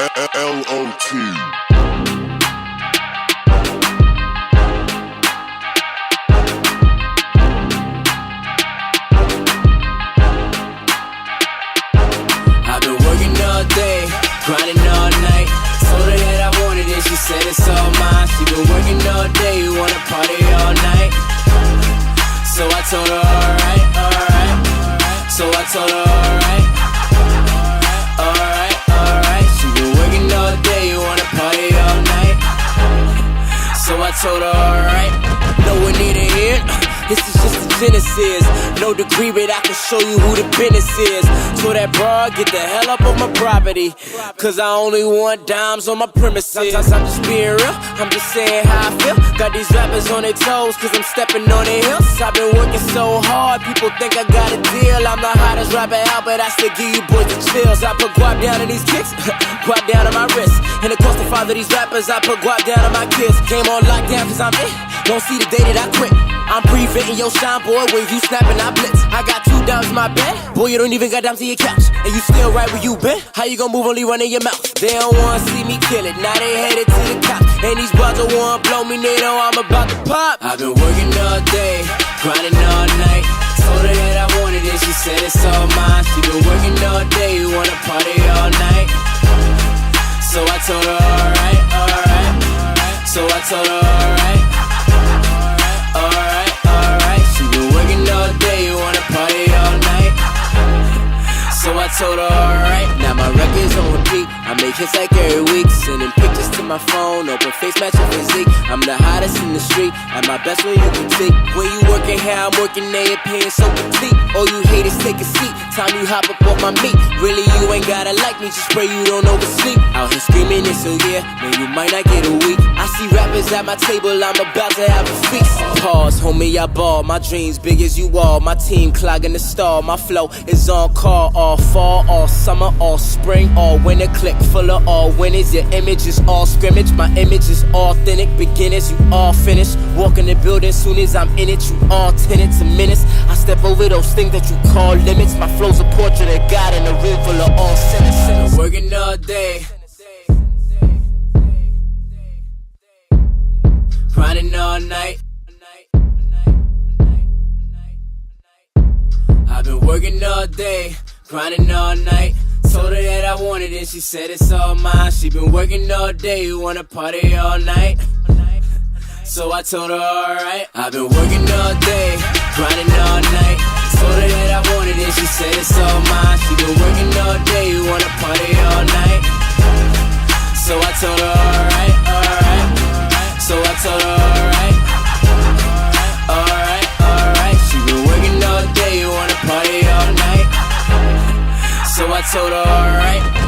L-O-T. I've been working all day, grinding all night. Told her that I wanted it, she said it's all mine. She been working all day, wanna party all night. So I told her alright, alright. So I told her alright, alright, alright. She been working all day, wanna party all night. So I told her alright. No one need to hear. This is just the genesis. No degree, but I can show you who the business is. So that broad, get the hell up on my property. Cause I only want dimes on my premises. Sometimes I'm just being real, I'm just saying how I feel. Got these rappers on their toes, cause I'm stepping on their heels. I've been working so hard, people think I got a deal. I'm the hottest rapper out, but I still give you boys the chills. I put guap down in these kicks, guap down on my wrist. And it cost the father these rappers, I put guap down on my kids. Came on lockdown cause I'm in, don't see the day that I quit. I'm preventing your shine, boy, when you snapping, I blitz. I got 2 dimes in my bed, boy, you don't even got dimes to your couch. And you still right where you been, how you gon' move only running your mouth? They don't wanna see me kill it, now they headed to the cops. And these broads don't wanna blow me, they know I'm about to pop. I've been working all day, grinding all night. Told her that I wanted it, she said it's all mine. She been working all day, wanna party all night. So I told her alright, alright. So I told her alright, alright, alright. She been working all day, wanna party all night. So I told her alright. Now my record's on repeat, I make hits like every week. Sending pictures to my phone, open face matching physique. I'm the hottest in the street, at my best when you can see. When you working here, I'm working there, your opinion so complete. All you haters take a seat, time you hop up on my meat. Really you ain't gotta like me, just pray you don't oversleep. Out here screaming this, so yeah, man you might not get a week. I see rappers at my table, I'm about to have a feast. Pause, homie, I ball, my dreams big as you all. My team clogging the stall, my flow is on call. All fall, all summer, all spring, all winter. Click full of all winners. Your image is all scrimmage, my image is authentic. Beginners, you all finished. Walk in the building, soon as I'm in it, you all tenants and minutes. I step over those things that you call limits. My flow's a portrait of God in a room full of all sinners. Working all day, grinding all night. I've been working all day, grinding all night. Told her that I wanted it, she said it's all mine. She been working all day, wanna party all night. So I told her alright. I've been working all day, grinding all night. Told her that I wanted it, she said it's all mine. She been working all day, wanna party all night. So I told her alright, alright. So I told her alright, alright, alright. She been working all day, wanna party all night. So I told her alright.